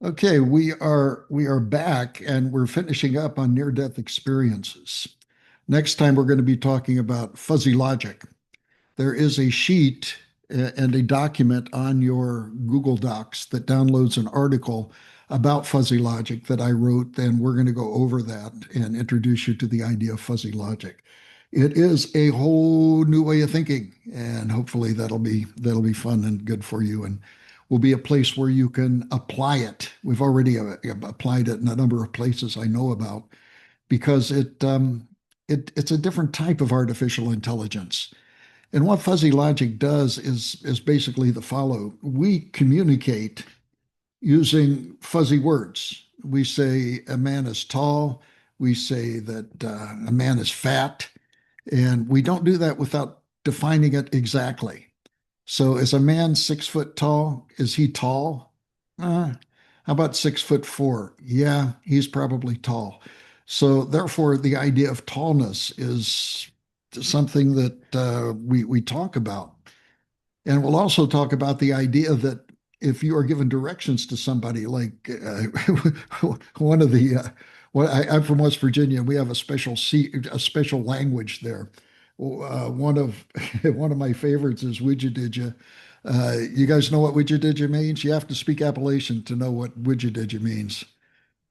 Okay, we are back and we're finishing up on near-death experiences. Next time we're going to be talking about fuzzy logic. There is a sheet and a document on your Google Docs that downloads an article about fuzzy logic that I wrote, and we're going to go over that and introduce you to the idea of fuzzy logic. It is a whole new way of thinking, and hopefully that'll be fun and good for you, and will be a place where you can apply it. We've already applied it in a number of places I know about because it's a different type of artificial intelligence. And what fuzzy logic does is basically the follow. We communicate using fuzzy words. We say a man is tall. We say that a man is fat. And we don't do that without defining it exactly. So is a man 6 foot tall? Is he tall? How about 6'4"? Yeah, he's probably tall. So therefore, the idea of tallness is something that we talk about. And we'll also talk about the idea that if you are given directions to somebody, like one of the, I'm from West Virginia, and we have a special language there. One of one of my favorites is widget. You guys know what widget means? You have to speak Appalachian to know what widget means.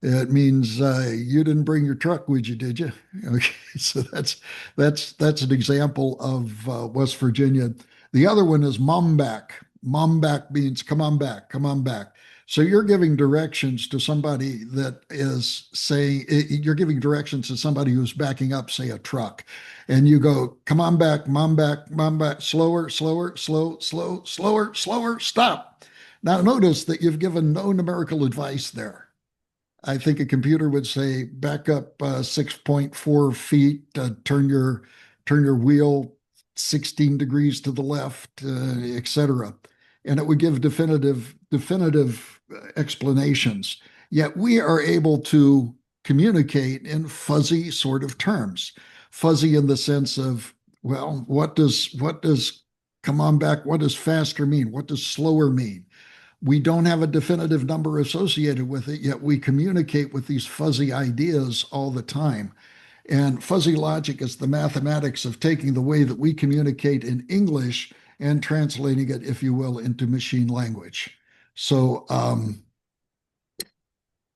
It means you didn't bring your truck, would you? Did you? Okay, so that's an example of West Virginia. The other one is mom back. Mom back means come on back, come on back. So you're giving directions to somebody that is saying you're giving directions to somebody who's backing up, say a truck, and you go, come on back, mom back, mom back, slower, slower, slower, slower, stop. Now notice that you've given no numerical advice there. I think a computer would say back up 6.4 feet, turn your wheel 16 degrees to the left, etc. And it would give definitive explanations. Yet we are able to communicate in fuzzy sort of terms. Fuzzy in the sense of, well, what does come on back? What does faster mean? What does slower mean? We don't have a definitive number associated with it, yet we communicate with these fuzzy ideas all the time. And fuzzy logic is the mathematics of taking the way that we communicate in English and translating it, if you will, into machine language. So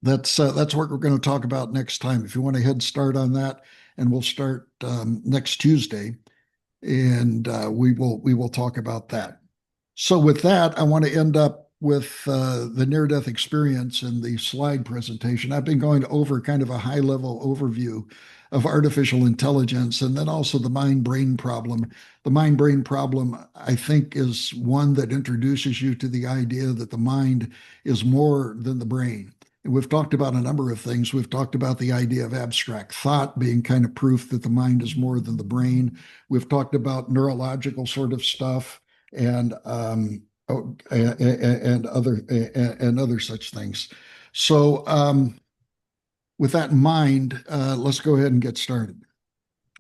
that's what we're going to talk about next time. If you want a head start on that, and we'll start next Tuesday, and we will talk about that. So with that, I want to end up with the near-death experience in the slide presentation. I've been going over kind of a high-level overview of artificial intelligence and then also the mind-brain problem. The mind-brain problem, I think, is one that introduces you to the idea that the mind is more than the brain. And we've talked about a number of things. We've talked about the idea of abstract thought being kind of proof that the mind is more than the brain. We've talked about neurological sort of stuff and other such things. So, with that in mind, let's go ahead and get started.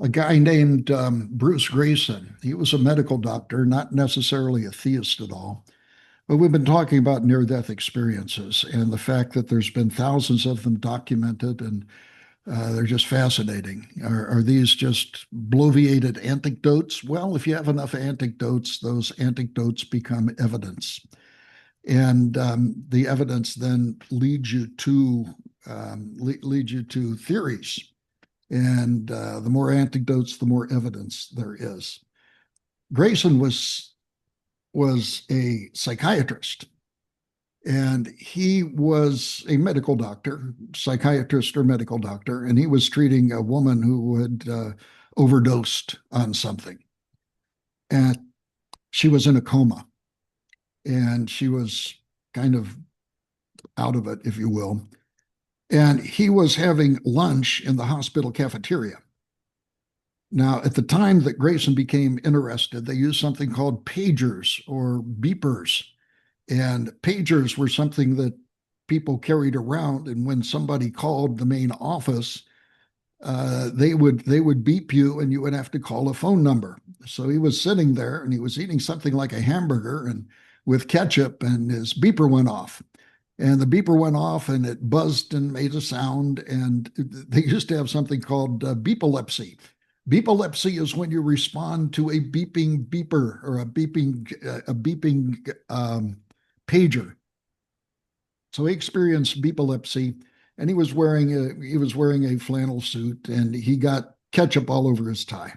A guy named Bruce Grayson. He was a medical doctor, not necessarily a theist at all. But we've been talking about near-death experiences and the fact that there's been thousands of them documented, and they're just fascinating. Are these just bloviated anecdotes? Well, if you have enough anecdotes, those anecdotes become evidence. And the evidence then leads you to theories. And the more anecdotes, the more evidence there is. Grayson was a psychiatrist, and he was a medical doctor, psychiatrist or medical doctor, and he was treating a woman who had overdosed on something. And she was in a coma, and she was kind of out of it, if you will. And he was having lunch in the hospital cafeteria. Now, at the time that Grayson became interested, they used something called pagers or beepers. And pagers were something that people carried around. And when somebody called the main office, they would beep you, and you would have to call a phone number. So he was sitting there, and he was eating something like a hamburger and with ketchup, and his beeper went off. And the beeper went off and it buzzed and made a sound. And they used to have something called beepilepsy. Beepilepsy is when you respond to a beeping beeper or a beeping pager. So he experienced beepilepsy, and he was wearing a flannel suit, and he got ketchup all over his tie.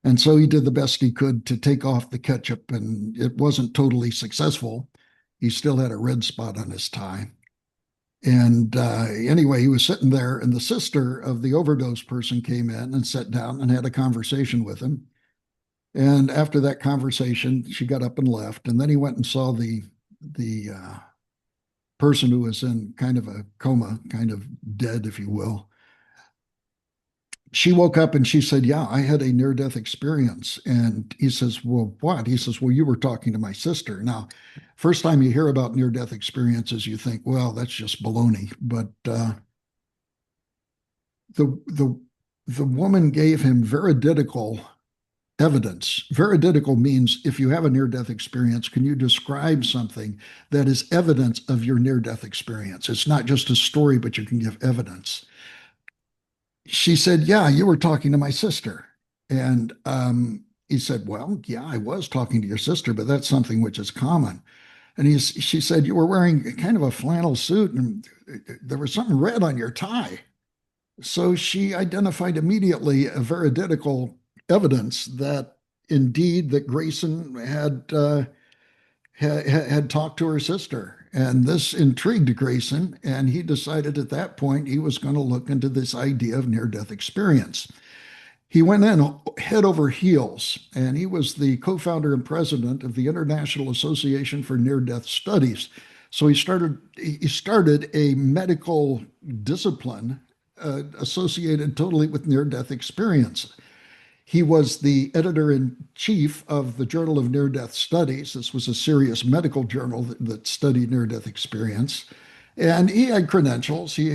And so he did the best he could to take off the ketchup, and it wasn't totally successful. He still had a red spot on his tie. And anyway, he was sitting there, and the sister of the overdose person came in and sat down and had a conversation with him. And after that conversation, she got up and left. And then he went and saw the person who was in kind of a coma, kind of dead, if you will. She woke up and she said, "Yeah, I had a near death experience." And he says, "Well, what?" He says, "Well, you were talking to my sister." Now, first time you hear about near death experiences, you think, well, that's just baloney. But the the woman gave him veridical evidence. Veridical means if you have a near death experience, can you describe something that is evidence of your near death experience? It's not just a story, but you can give evidence. She said, "Yeah, you were talking to my sister." And he said, "Well, yeah, I was talking to your sister, but that's something which is common." And she said, "You were wearing kind of a flannel suit and there was something red on your tie." So she identified immediately a veridical evidence that indeed that Grayson had talked to her sister. And this intrigued Grayson, and he decided at that point he was going to look into this idea of near-death experience. He went in head over heels, and he was the co-founder and president of the International Association for Near-Death Studies. So he started a medical discipline associated totally with near-death experience. He was the editor in chief of the Journal of Near Death Studies. This was a serious medical journal that studied near death experience. And he had credentials. He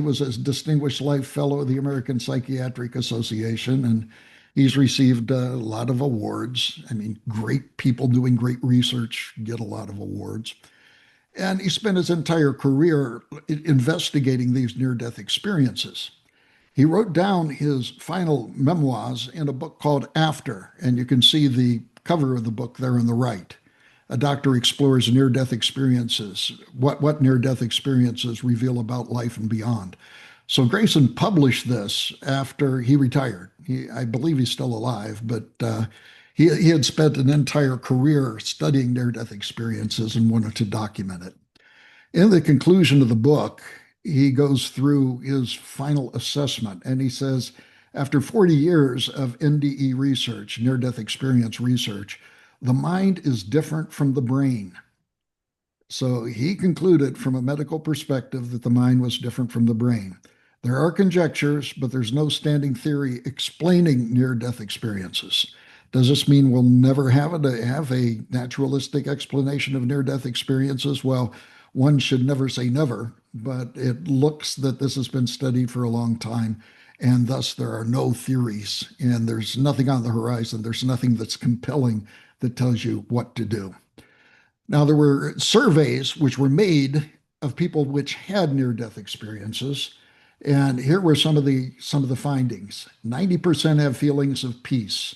was a distinguished life fellow of the American Psychiatric Association, and he's received a lot of awards. I mean, great people doing great research get a lot of awards. And he spent his entire career investigating these near death experiences. He wrote down his final memoirs in a book called After, and you can see the cover of the book there on the right. A doctor explores near-death experiences, what near-death experiences reveal about life and beyond. So Grayson published this after he retired. I believe he's still alive, but he had spent an entire career studying near-death experiences and wanted to document it. In the conclusion of the book, he goes through his final assessment and he says, after 40 years of NDE research, near death experience research, the mind is different from the brain. So he concluded from a medical perspective that the mind was different from the brain. There are conjectures, but there's no standing theory explaining near death experiences. Does this mean we'll never have a naturalistic explanation of near death experiences? Well, one should never say never, but it looks that this has been studied for a long time, and thus there are no theories, and there's nothing on the horizon. There's nothing that's compelling that tells you what to do. Now, there were surveys which were made of people which had near-death experiences, and here were some of the findings. 90% have feelings of peace.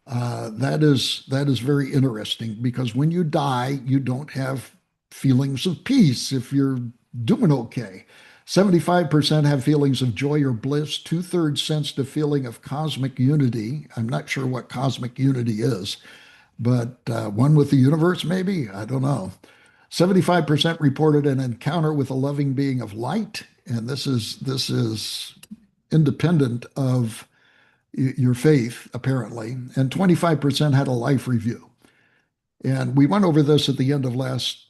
That is very interesting because when you die, you don't have feelings of peace if you're doing okay. 75% have feelings of joy or bliss. Two-thirds sensed a feeling of cosmic unity. I'm not sure what cosmic unity is, but one with the universe, maybe? I don't know. 75% reported an encounter with a loving being of light, and this is independent of your faith, apparently. And 25% had a life review. And we went over this at the end of last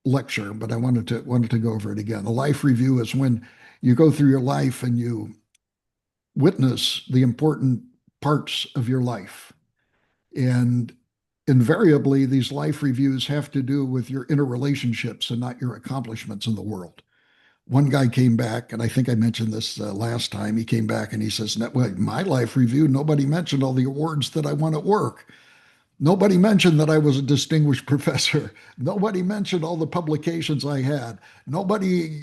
lecture, but I wanted to go over it again. A life review is when you go through your life and you witness the important parts of your life. And invariably, these life reviews have to do with your interrelationships and not your accomplishments in the world. One guy came back, and I think I mentioned this last time. He came back and he says, "Well, my life review, nobody mentioned all the awards that I won at work." Nobody mentioned that I was a distinguished professor. Nobody mentioned all the publications I had. Nobody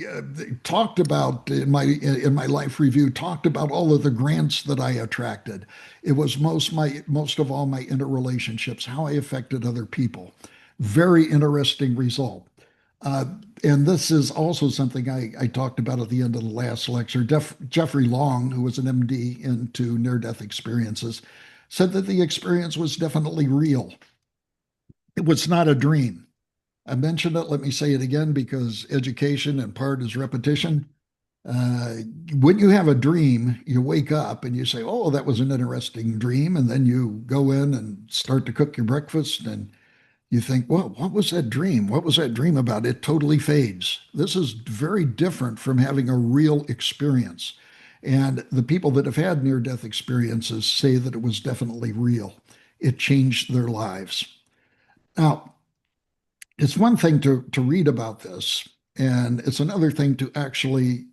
talked about in my life review talked about all of the grants that I attracted. It was most of all my interrelationships, how I affected other people. Very interesting result. Uh, and this is also something I talked about at the end of the last lecture. Jeffrey Long, who was an MD into near-death experiences, said that the experience was definitely real. It was not a dream. I mentioned it. Let me say it again because education in part is repetition. Uh, when you have a dream, you wake up and you say, "Oh, that was an interesting dream," and then you go in and start to cook your breakfast, and you think, "Well, what was that dream? What was that dream about?" It totally fades. This is very different from having a real experience. And the people that have had near-death experiences say that it was definitely real. It changed their lives. Now, it's one thing to read about this, and it's another thing to actually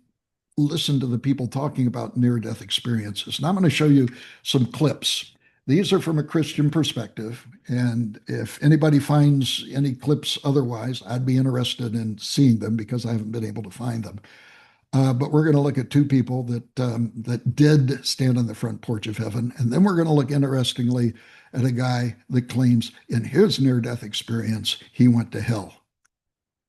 listen to the people talking about near-death experiences. And I'm going to show you some clips. These are from a Christian perspective, and if anybody finds any clips otherwise, I'd be interested in seeing them because I haven't been able to find them. But we're going to look at two people that did stand on the front porch of heaven, and then we're going to look interestingly at a guy that claims in his near-death experience he went to hell.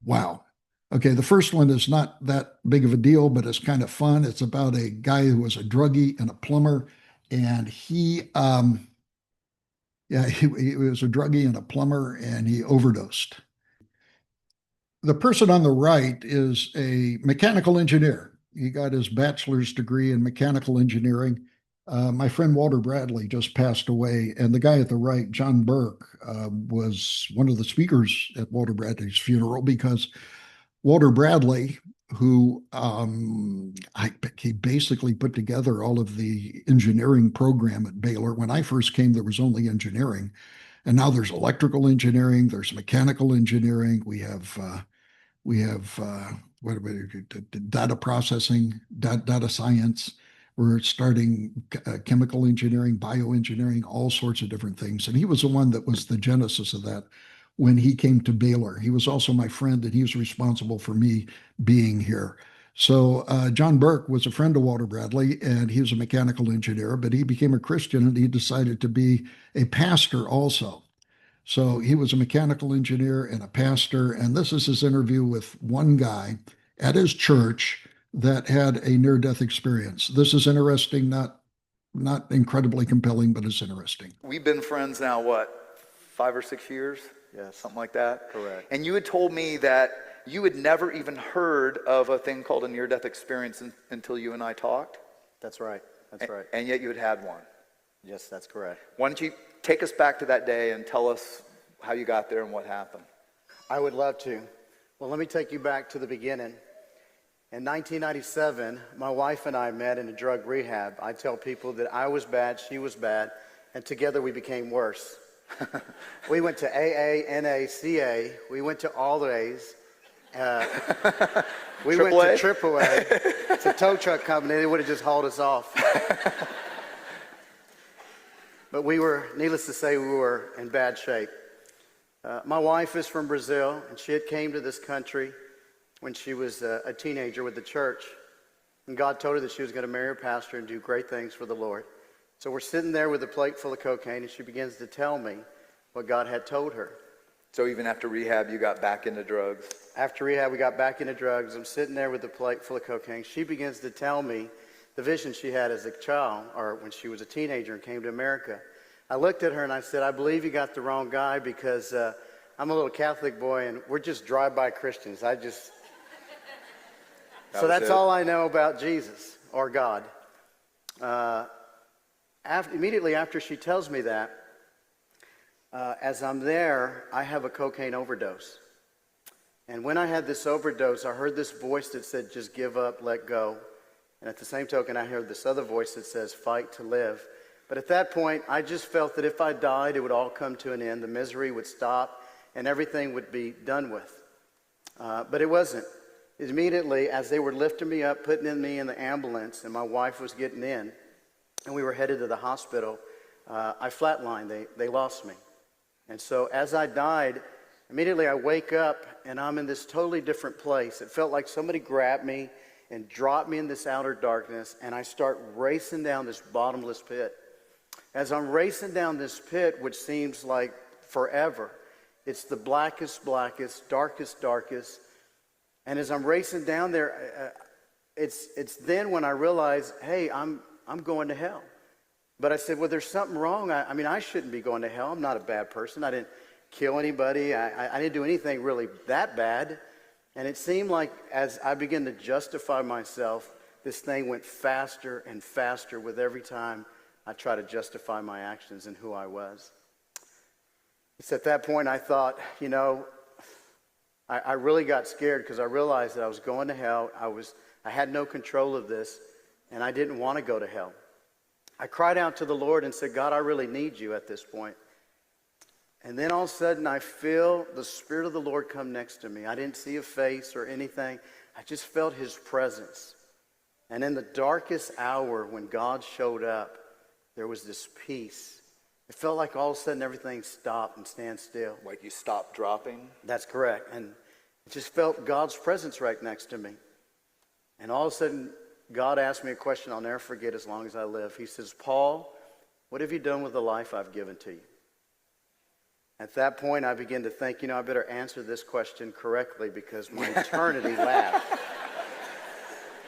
Wow. Okay, the first one is not that big of a deal, but it's kind of fun. It's about a guy who was a druggie and a plumber, and he was a druggie and a plumber, and he overdosed. The person on the right is a mechanical engineer. He got his bachelor's degree in mechanical engineering. My friend Walter Bradley just passed away, and the guy at the right, John Burke, was one of the speakers at Walter Bradley's funeral because Walter Bradley, who he basically put together all of the engineering program at Baylor. When I first came, there was only engineering, and now there's electrical engineering, there's mechanical engineering. We have what data processing, data science. We're starting chemical engineering, bioengineering, all sorts of different things. And he was the one that was the genesis of that when he came to Baylor. He was also my friend, and he was responsible for me being here. So John Burke was a friend of Walter Bradley, and he was a mechanical engineer, but he became a Christian, and he decided to be a pastor also. So he was a mechanical engineer and a pastor. And this is his interview with one guy at his church that had a near-death experience. This is interesting, not incredibly compelling, but it's interesting. We've been friends now, what, 5 or 6 years? Yes. Something like that? Correct. And you had told me that you had never even heard of a thing called a near-death experience until you and I talked? That's right. That's right. And yet you had had one. Yes, that's correct. Why don't you take us back to that day and tell us how you got there and what happened? I would love to. Well, let me take you back to the beginning. In 1997, my wife and I met in a drug rehab. I tell people that I was bad, she was bad, and together we became worse. We went to AA, NA, CA. We went to all the A's. We went to AAA. It's a tow truck company. They would have just hauled us off. But needless to say, we were in bad shape. My wife is from Brazil, and she had came to this country when she was a teenager with the church. And God told her that she was going to marry a pastor and do great things for the Lord. So we're sitting there with a plate full of cocaine, and she begins to tell me what God had told her. So even after rehab, you got back into drugs? After rehab, we got back into drugs. I'm sitting there with a plate full of cocaine. She begins to tell me the vision she had as a child, or when she was a teenager and came to America. I looked at her and I said, I believe you got the wrong guy because I'm a little Catholic boy and we're just drive-by Christians. So that's all I know about Jesus or God. Immediately after she tells me that, as I'm there, I have a cocaine overdose. And when I had this overdose, I heard this voice that said, just give up, let go. And at the same token, I heard this other voice that says, fight to live. But at that point, I just felt that if I died, it would all come to an end. The misery would stop, and everything would be done with. But it wasn't. Immediately, as they were lifting me up, putting me in the ambulance, and my wife was getting in, and we were headed to the hospital, I flatlined. They lost me. And so as I died, immediately I wake up and I'm in this totally different place. It felt like somebody grabbed me and dropped me in this outer darkness, and I start racing down this bottomless pit. As I'm racing down this pit, which seems like forever, it's the blackest, darkest, and as I'm racing down there, it's then when I realize, hey, I'm going to hell. But I said, well, there's something wrong. I mean, I shouldn't be going to hell. I'm not a bad person. I didn't kill anybody. I didn't do anything really that bad. And it seemed like as I began to justify myself, this thing went faster and faster with every time I tried to justify my actions and who I was. It's at that point I thought, you know, I really got scared because I realized that I was going to hell. I had no control of this, and I didn't want to go to hell. I cried out to the Lord and said, God, I really need you at this point. And then all of a sudden, I feel the Spirit of the Lord come next to me. I didn't see a face or anything. I just felt His presence. And in the darkest hour when God showed up, there was this peace. It felt like all of a sudden everything stopped and stand still. Like you stopped dropping? That's correct. And I just felt God's presence right next to me. And all of a sudden, God asked me a question I'll never forget as long as I live. He says, Paul, what have you done with the life I've given to you? At that point, I began to think, you know, I better answer this question correctly because my eternity laughed.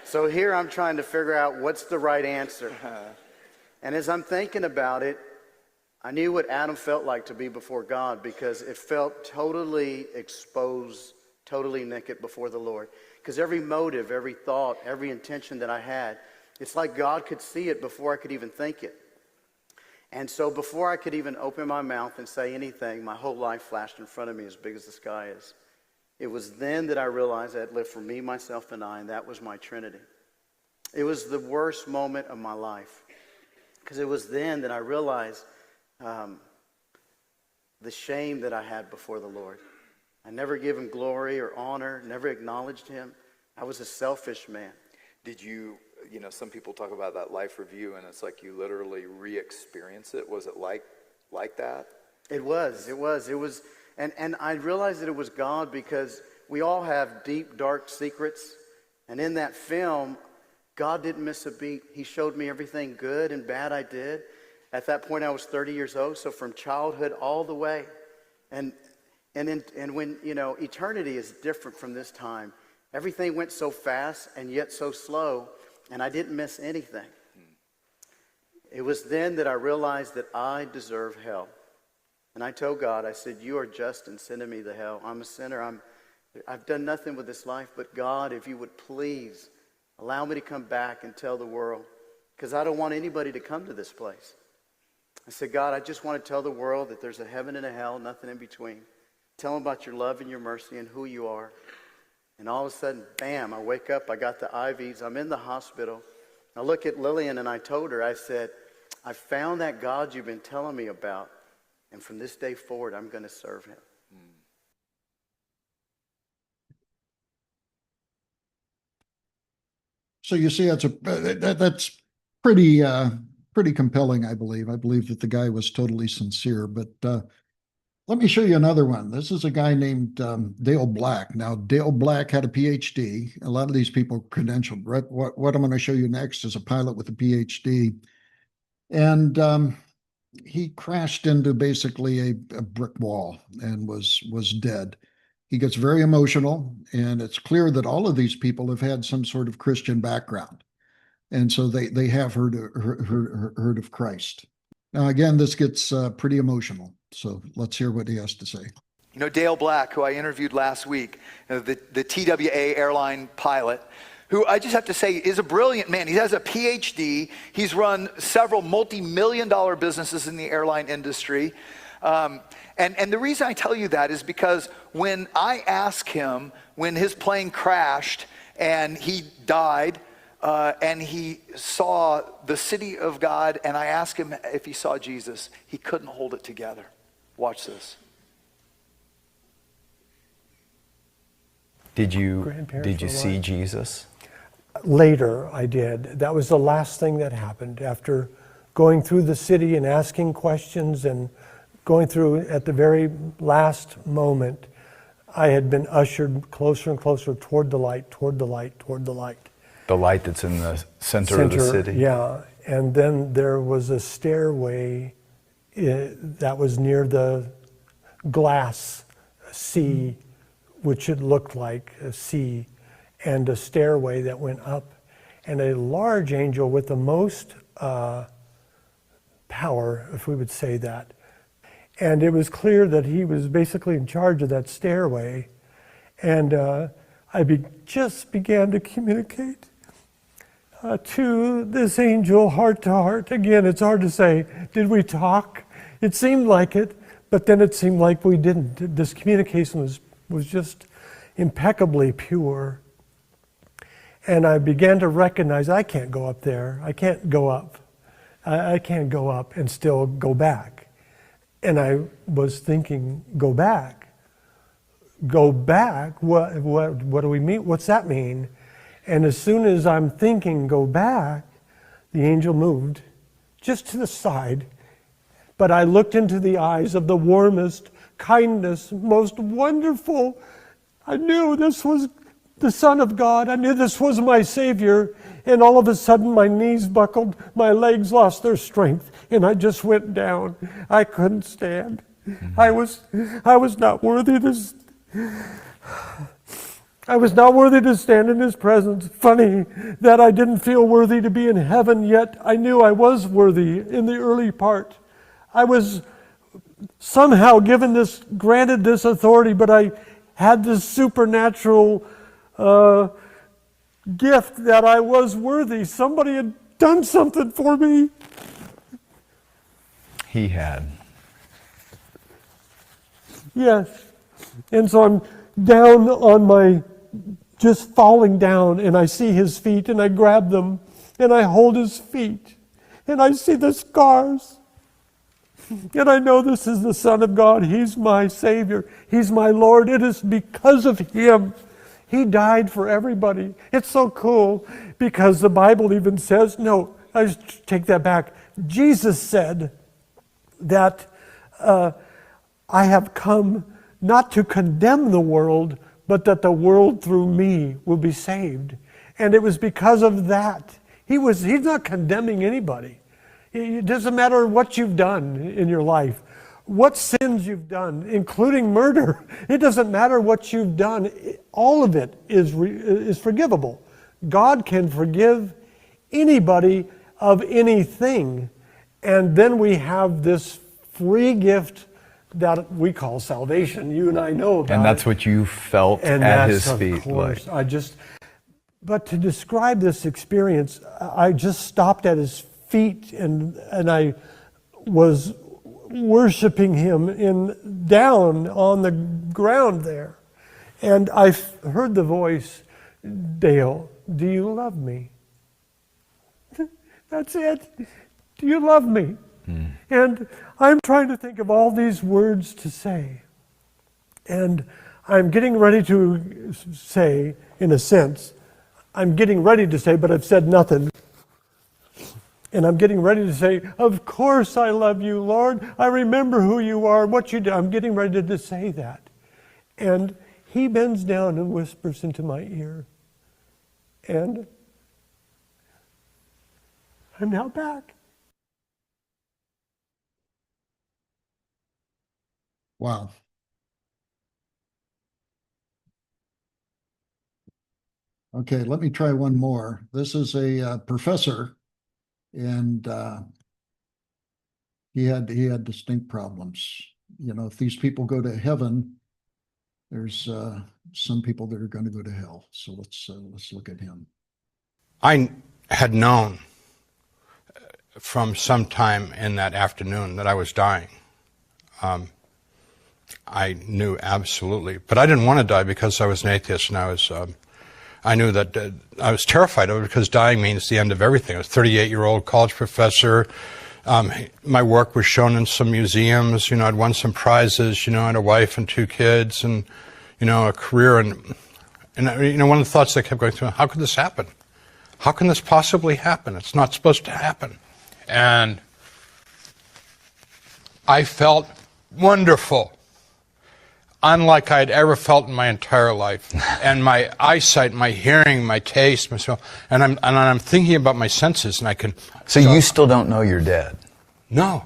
So here I'm trying to figure out what's the right answer. And as I'm thinking about it, I knew what Adam felt like to be before God because it felt totally exposed, totally naked before the Lord. Because every motive, every thought, every intention that I had, it's like God could see it before I could even think it. And so before I could even open my mouth and say anything, my whole life flashed in front of me as big as the sky is. It was then that I realized I had lived for me, myself, and I, and that was my Trinity. It was the worst moment of my life. Because it was then that I realized the shame that I had before the Lord. I never gave Him glory or honor, never acknowledged Him. I was a selfish man. Did you know, some people talk about that life review and it's like you literally re-experience it. Was it like that? It was. And I realized that it was God because we all have deep, dark secrets. And in that film, God didn't miss a beat. He showed me everything good and bad I did. At that point, I was 30 years old, so from childhood all the way. And when, you know, eternity is different from this time. Everything went so fast and yet so slow, and I didn't miss anything. It was then that I realized that I deserve hell. And I told God, I said, you are just in sending me to hell. I'm a sinner. I've done nothing with this life, but God, if you would please allow me to come back and tell the world, because I don't want anybody to come to this place. I said, God, I just want to tell the world that there's a heaven and a hell, nothing in between. Tell them about your love and your mercy and who you are. And all of a sudden, bam, I wake up, I got the IVs, I'm in the hospital. I look at Lillian and I told her, I said, I found that God you've been telling me about, and from this day forward, I'm going to serve Him. So you see, that's pretty compelling, I believe. I believe that the guy was totally sincere. But let me show you another one. This is a guy named Dale Black. Now, Dale Black had a PhD. A lot of these people credentialed. What I'm going to show you next is a pilot with a PhD. And he crashed into basically a brick wall and was dead. He gets very emotional, and it's clear that all of these people have had some sort of Christian background. And so they have heard of Christ. Now, again, this gets pretty emotional. So let's hear what he has to say. You know, Dale Black, who I interviewed last week, the TWA airline pilot, who I just have to say is a brilliant man. He has a PhD. He's run several multi-million-dollar businesses in the airline industry. And the reason I tell you that is because when I asked him, when his plane crashed and he died, and he saw the city of God, and I asked him if he saw Jesus, he couldn't hold it together. Watch this. Did you see Jesus? Later, I did. That was the last thing that happened after going through the city and asking questions and going through at the very last moment, I had been ushered closer and closer toward the light, toward the light, toward the light. The light that's in the center of the city. Yeah, and then there was a stairway that was near the glass sea, which it looked like a sea, and a stairway that went up, and a large angel with the most power, if we would say that. And it was clear that he was basically in charge of that stairway. And I just began to communicate to this angel heart to heart. Again, it's hard to say, did we talk? It seemed like it, but then it seemed like we didn't. This communication was just impeccably pure. And I began to recognize I can't go up there. I can't go up. I can't go up and still go back. And I was thinking, go back? Go back? What do we mean? What's that mean? And as soon as I'm thinking, go back, the angel moved just to the side. But I looked into the eyes of the warmest, kindest, most wonderful. I knew this was the Son of God. I knew this was my Savior. And all of a sudden my knees buckled, my legs lost their strength, and I just went down. I couldn't stand. I was not worthy to stand in His presence. Funny that I didn't feel worthy to be in heaven, yet I knew I was worthy in the early part. I was somehow granted this authority, but I had this supernatural gift that I was worthy. Somebody had done something for me. He had. Yes. And so I'm down on just falling down, and I see His feet, and I grab them, and I hold His feet, and I see the scars. And I know this is the Son of God. He's my Savior. He's my Lord. It is because of Him. He died for everybody. It's so cool because the Bible even says, no, I just take that back. Jesus said that I have come not to condemn the world, but that the world through me will be saved. And it was because of that. He's not condemning anybody. It doesn't matter what you've done in your life, what sins you've done, including murder. It doesn't matter what you've done. All of it is forgivable. God can forgive anybody of anything. And then we have this free gift that we call salvation. You and I know about it. And that's what you felt at His feet. Of course, but to describe this experience, I just stopped at His feet and I was worshiping Him down on the ground there. And I heard the voice, Dale, do you love me? That's it. Do you love me? And I'm trying to think of all these words to say. And I'm getting ready to say, in a sense, I'm getting ready to say, but I've said nothing. And I'm getting ready to say, of course I love you, Lord. I remember who you are, what you do. I'm getting ready to say that. And He bends down and whispers into my ear. And I'm now back. Wow. Okay, let me try one more. This is a professor, and he had distinct problems. You know, if these people go to heaven, there's some people that are going to go to hell. So let's look at him. I had known from some time in that afternoon that I was dying. I knew absolutely, but I didn't want to die because I was an atheist, and I knew that I was terrified of it because dying means the end of everything. I was a 38-year-old college professor. My work was shown in some museums. I'd won some prizes. I had a wife and 2 kids, and a career. And one of the thoughts that kept going through: how could this happen? How can this possibly happen? It's not supposed to happen. And I felt wonderful, unlike I'd ever felt in my entire life. And my eyesight, my hearing, my taste, my smell, and I'm thinking about my senses, and I can. So you still don't know you're dead? No.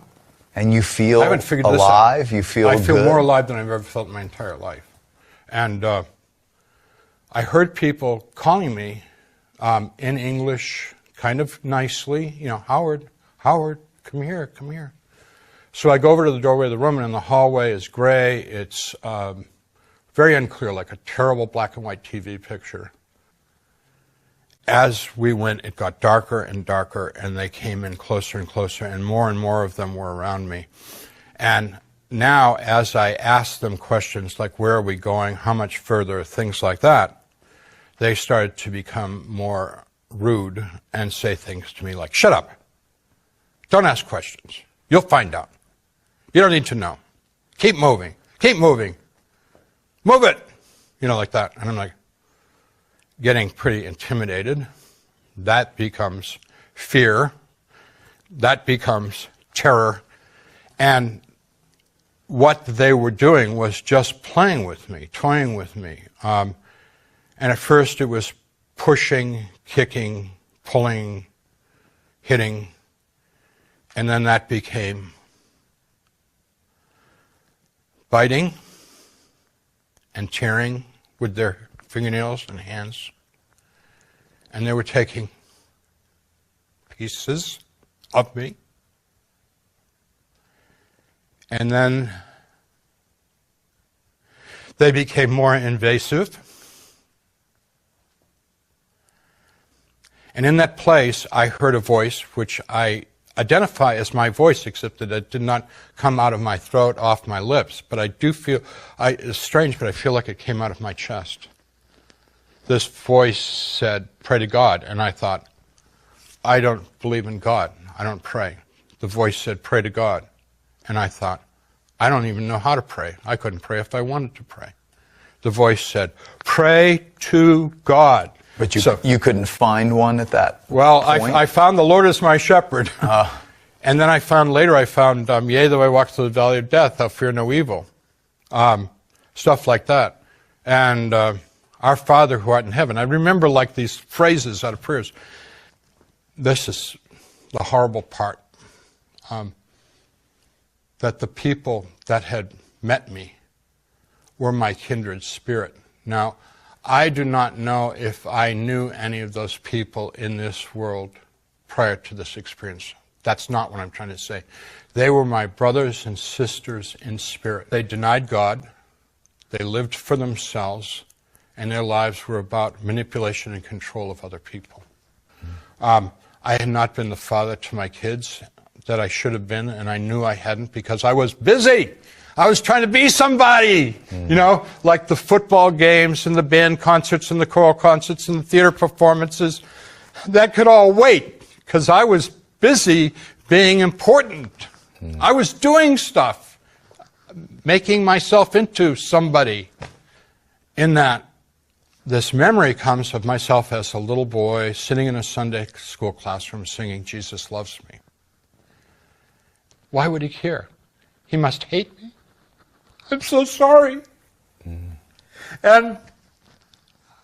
And you feel I haven't figured this alive? out. You feel I feel good? more alive than I've ever felt in my entire life. And I heard people calling me in English, kind of nicely, Howard, come here, come here. So I go over to the doorway of the room, and in the hallway is gray. It's very unclear, like a terrible black and white TV picture. As we went, it got darker and darker, and they came in closer and closer, and more of them were around me. And now, as I asked them questions like, where are we going, how much further, things like that, they started to become more rude and say things to me like, shut up, don't ask questions, you'll find out. You don't need to know. Keep moving, move it, like that. And I'm like, getting pretty intimidated. That becomes fear. That becomes terror. And what they were doing was just playing with me, toying with me. And at first it was pushing, kicking, pulling, hitting. And then that became biting and tearing with their fingernails and hands, and they were taking pieces of me. And then they became more invasive. And in that place, I heard a voice which I identify as my voice, except that it did not come out of my throat, off my lips. But I do feel, it's strange, but I feel like it came out of my chest. This voice said, pray to God. And I thought, I don't believe in God. I don't pray. The voice said, pray to God. And I thought, I don't even know how to pray. I couldn't pray if I wanted to pray. The voice said, pray to God. But you couldn't find one at that point? I found the Lord as my shepherd. And then I found, yea, though I walk through the valley of death, I'll fear no evil. Stuff like that. And our Father who art in heaven. I remember like these phrases out of prayers. This is the horrible part. That the people that had met me were my kindred spirit. Now, I do not know if I knew any of those people in this world prior to this experience. That's not what I'm trying to say. They were my brothers and sisters in spirit. They denied God. They lived for themselves. And their lives were about manipulation and control of other people. I had not been the father to my kids that I should have been, and I knew I hadn't because I was busy. I was trying to be somebody, like the football games and the band concerts and the choral concerts and the theater performances. That could all wait because I was busy being important. I was doing stuff, making myself into somebody. In that, this memory comes of myself as a little boy sitting in a Sunday school classroom singing, Jesus Loves Me. Why would he care? He must hate me. I'm so sorry. And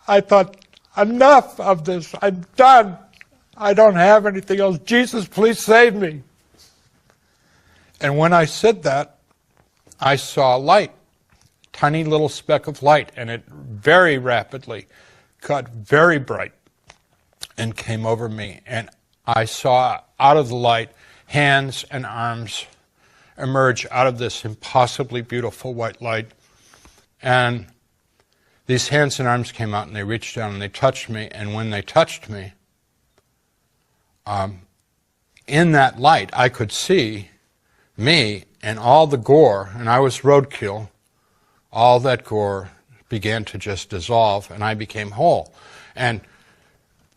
I thought, enough of this. I'm done. I don't have anything else. Jesus, please save me. And when I said that, I saw light, tiny little speck of light, and it very rapidly got very bright and came over me. And I saw out of the light hands and arms emerge out of this impossibly beautiful white light. And these hands and arms came out and they reached down and they touched me. And when they touched me, in that light, I could see me and all the gore, and I was roadkill. All that gore began to just dissolve and I became whole. And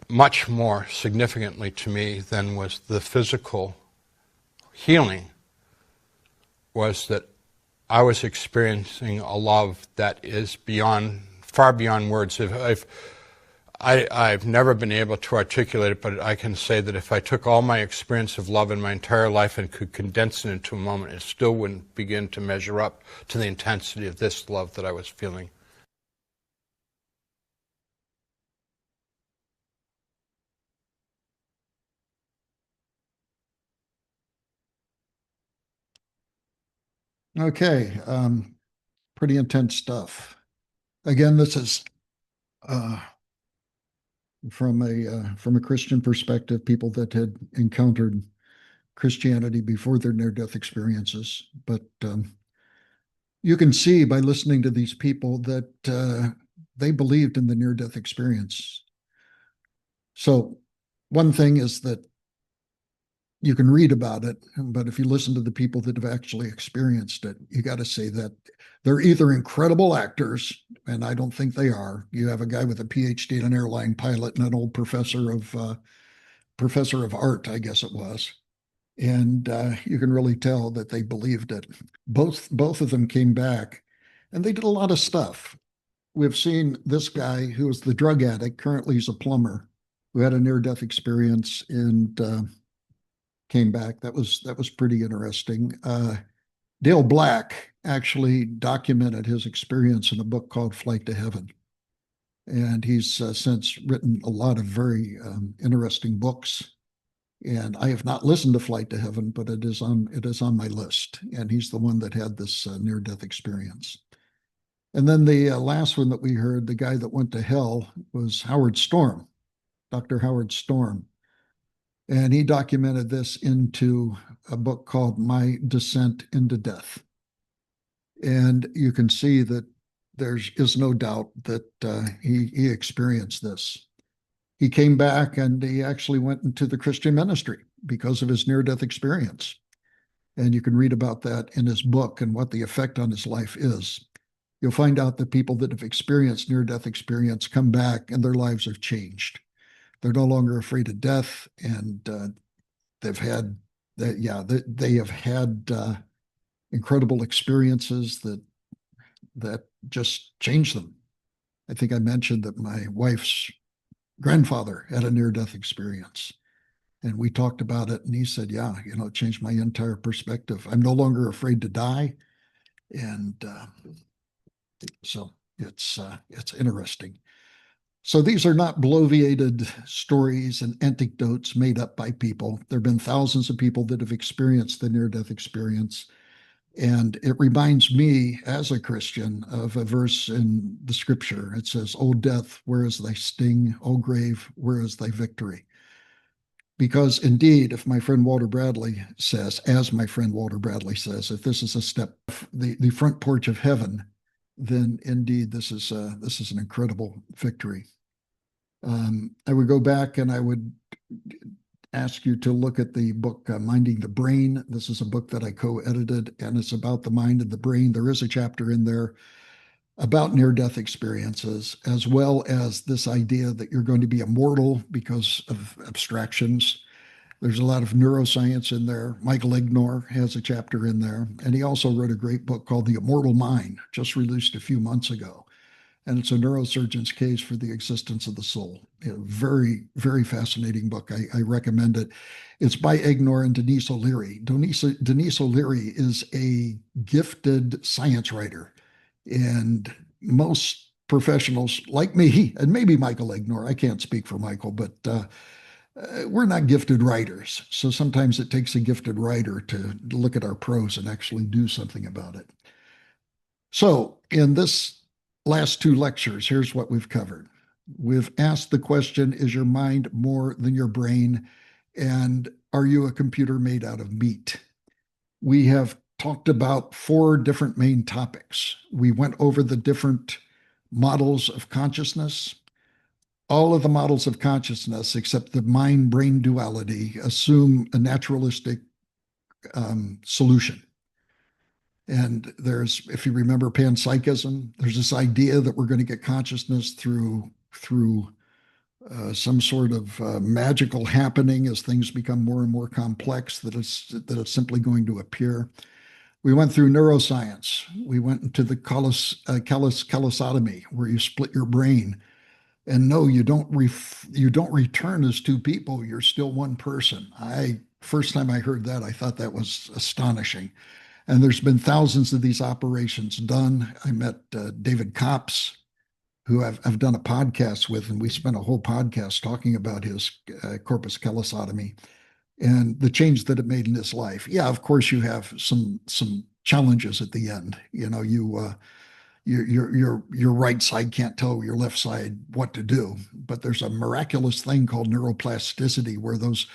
much more significantly to me than was the physical healing was that I was experiencing a love that is beyond, far beyond words. If I've never been able to articulate it, but I can say that if I took all my experience of love in my entire life and could condense it into a moment, it still wouldn't begin to measure up to the intensity of this love that I was feeling. Okay, pretty intense stuff. Again, this is uh, from a Christian perspective, people that had encountered Christianity before their near-death experiences. But you can see by listening to these people that they believed in the near-death experience. So one thing is that you can read about it, but if you listen to the people that have actually experienced it, you got to say that they're either incredible actors, and I don't think they are. You have a guy with a PhD in an airline pilot and an old professor of art, I guess it was, and you can really tell that they believed it. Both of them came back, and they did a lot of stuff. We've seen this guy who was the drug addict. Currently, he's a plumber who had a near-death experience and came back. That was pretty interesting. Dale Black actually documented his experience in a book called Flight to Heaven. And he's since written a lot of very interesting books. And I have not listened to Flight to Heaven, but it is on my list. And he's the one that had this near-death experience. And then the last one that we heard, the guy that went to hell, was Howard Storm, Dr. Howard Storm. And he documented this into a book called My Descent into Death. And you can see that there is no doubt that he experienced this. He came back and he actually went into the Christian ministry because of his near-death experience. And you can read about that in his book and what the effect on his life is. You'll find out that people that have experienced near-death experience come back and their lives have changed. They're no longer afraid of death, and they have had incredible experiences that just changed them. I think I mentioned that my wife's grandfather had a near-death experience, and we talked about it, and he said, "Yeah, it changed my entire perspective. I'm no longer afraid to die," and so it's interesting. So these are not bloviated stories and anecdotes made up by people. There have been thousands of people that have experienced the near-death experience. And it reminds me, as a Christian, of a verse in the scripture. It says, "O death, where is thy sting? O grave, where is thy victory?" Because indeed, if my friend Walter Bradley says, as my friend Walter Bradley says, if this is a step, the front porch of heaven, then indeed this is an incredible victory. I would go back and I would ask you to look at the book Minding the Brain. This is a book that I co-edited, and it's about the mind and the brain. There is a chapter in there about near-death experiences, as well as this idea that you're going to be immortal because of abstractions. There's a lot of neuroscience in there. Michael Ignor has a chapter in there. And he also wrote a great book called The Immortal Mind, just released a few months ago. And it's a neurosurgeon's case for the existence of the soul. A very, very fascinating book. I recommend it. It's by Ignor and Denise O'Leary. Denise O'Leary is a gifted science writer. And most professionals like me, and maybe Michael Ignor, I can't speak for Michael, but we're not gifted writers. So sometimes it takes a gifted writer to look at our prose and actually do something about it. So in this last two lectures, here's what we've covered. We've asked the question, is your mind more than your brain? And are you a computer made out of meat? We have talked about 4 different main topics. We went over the different models of consciousness. All of the models of consciousness, except the mind-brain duality, assume a naturalistic solution. And there's, if you remember panpsychism, there's this idea that we're going to get consciousness through some sort of magical happening as things become more and more complex, that it's simply going to appear. We went through neuroscience. We went into the calosotomy, where you split your brain. And no, you don't return as two people. You're still one person. First time I heard that, I thought that was astonishing. And there's been thousands of these operations done. I met David Copps, who I've done a podcast with, and we spent a whole podcast talking about his corpus callosotomy and the change that it made in his life. Yeah, of course, you have some challenges at the end. Your right side can't tell your left side what to do, but there's a miraculous thing called neuroplasticity where those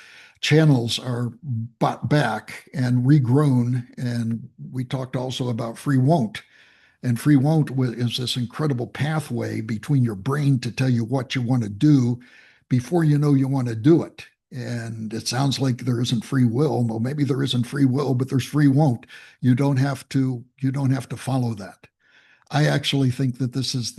channels are brought back and regrown. And we talked also about free won't. And free won't is this incredible pathway between your brain to tell you what you want to do before you know you want to do it. And it sounds like there isn't free will. Well, maybe there isn't free will, but there's free won't. You don't have to follow that. I actually think that this is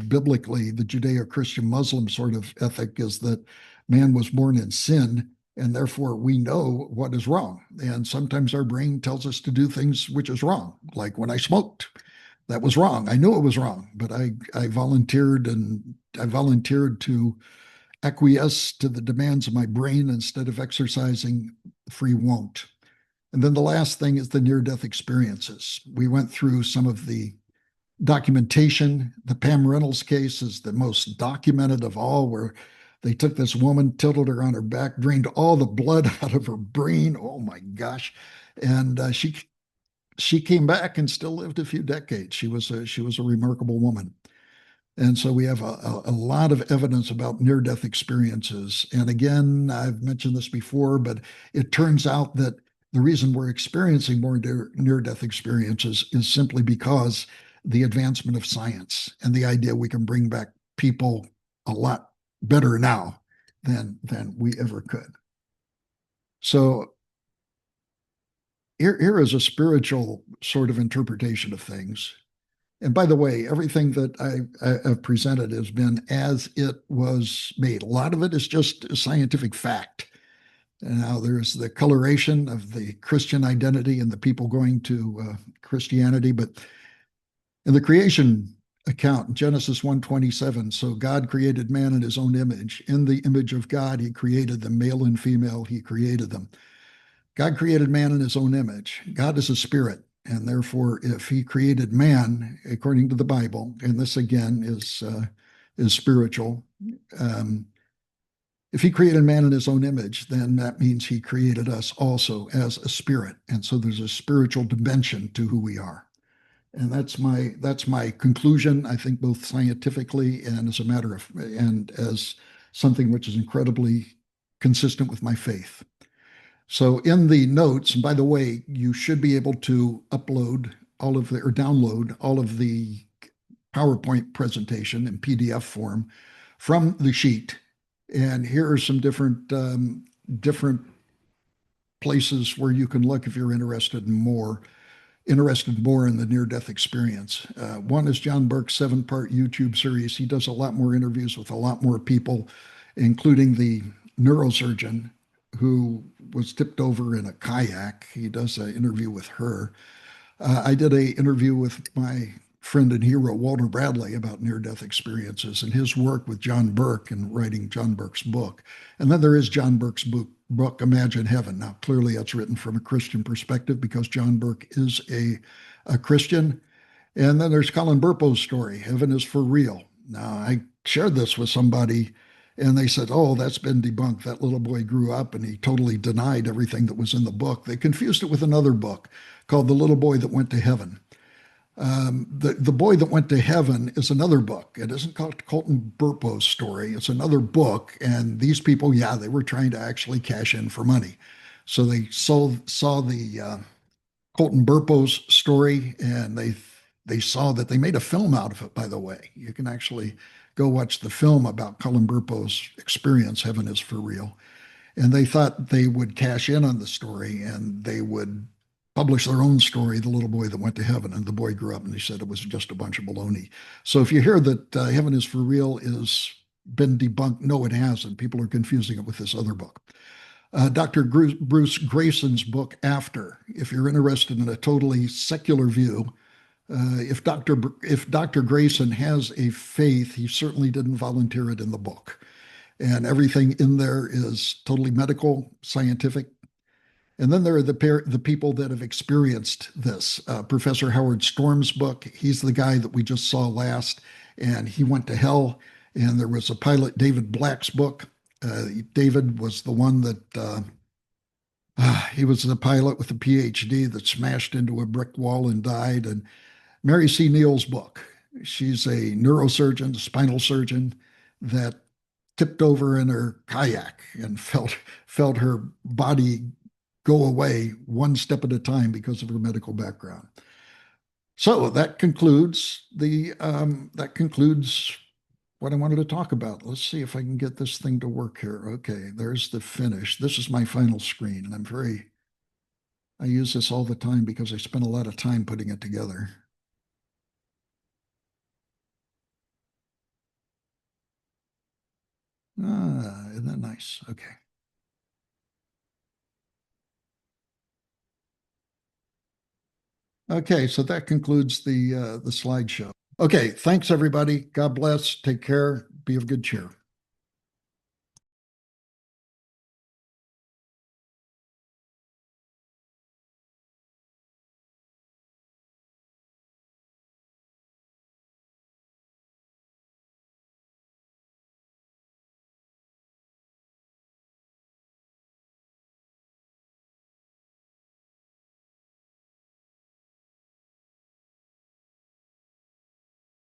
biblically, the Judeo-Christian Muslim sort of ethic is that man was born in sin, and therefore we know what is wrong. And sometimes our brain tells us to do things which is wrong. Like when I smoked, that was wrong. I knew it was wrong, but I volunteered to acquiesce to the demands of my brain instead of exercising free won't. And then the last thing is the near-death experiences. We went through some of the documentation. The Pam Reynolds case is the most documented of all, where they took this woman, tilted her on her back, drained all the blood out of her brain. Oh my gosh. And she came back and still lived a few decades. She was a remarkable woman. And so we have a lot of evidence about near-death experiences. And again, I've mentioned this before, but it turns out that the reason we're experiencing more near-death experiences is simply because the advancement of science and the idea we can bring back people a lot better now than we ever could. So here is a spiritual sort of interpretation of things. And by the way, everything that I've presented has been as it was made. A lot of it is just scientific fact. And now there's the coloration of the Christian identity and the people going to Christianity. But in the creation account, Genesis 1:27, so God created man in his own image. In the image of God, he created them, male and female, he created them. God created man in his own image. God is a spirit. And therefore, if he created man, according to the Bible, and this again is spiritual, if he created man in his own image, then that means he created us also as a spirit. And so there's a spiritual dimension to who we are. And that's my conclusion, I think, both scientifically and as something which is incredibly consistent with my faith. So in the notes, and by the way, you should be able to download all of the PowerPoint presentation in PDF form from the sheet. And here are some different places where you can look if you're interested more in the near-death experience. One is John Burke's 7-part YouTube series. He does a lot more interviews with a lot more people, including the neurosurgeon who was tipped over in a kayak. He does an interview with her. I did an interview with my friend and hero, Walter Bradley, about near-death experiences and his work with John Burke and writing John Burke's book. And then there is John Burke's book, Imagine Heaven. Now, clearly that's written from a Christian perspective because John Burke is a Christian. And then there's Colin Burpo's story, Heaven is for Real. Now, I shared this with somebody and they said, oh, that's been debunked. That little boy grew up and he totally denied everything that was in the book. They confused it with another book called The Little Boy That Went to Heaven. The Boy That Went to Heaven is another book. It isn't called Colton Burpo's story. It's another book. And these people, yeah, they were trying to actually cash in for money. So they saw the Colton Burpo's story and they saw that they made a film out of it, by the way. You can actually go watch the film about Colin Burpo's experience, Heaven is for Real. And they thought they would cash in on the story and they would publish their own story, The Little Boy That Went to Heaven. And the boy grew up and he said it was just a bunch of baloney. So if you hear that Heaven is for Real is been debunked, no, it hasn't. People are confusing it with this other book. Dr. Bruce Grayson's book, After. If you're interested in a totally secular view If Dr. Grayson has a faith, he certainly didn't volunteer it in the book. And everything in there is totally medical, scientific. And then there are the people that have experienced this. Professor Howard Storm's book, he's the guy that we just saw last, and he went to hell. And there was a pilot, David Black's book. David was the one that he was the pilot with a PhD that smashed into a brick wall and died. And Mary C. Neal's book, she's a neurosurgeon, a spinal surgeon that tipped over in her kayak and felt her body go away one step at a time because of her medical background. So that concludes what I wanted to talk about. Let's see if I can get this thing to work here. Okay, there's the finish. This is my final screen, and I use this all the time because I spent a lot of time putting it together. Isn't that nice? Okay. Okay, so that concludes the slideshow. Okay, thanks everybody. God bless. Take care. Be of good cheer.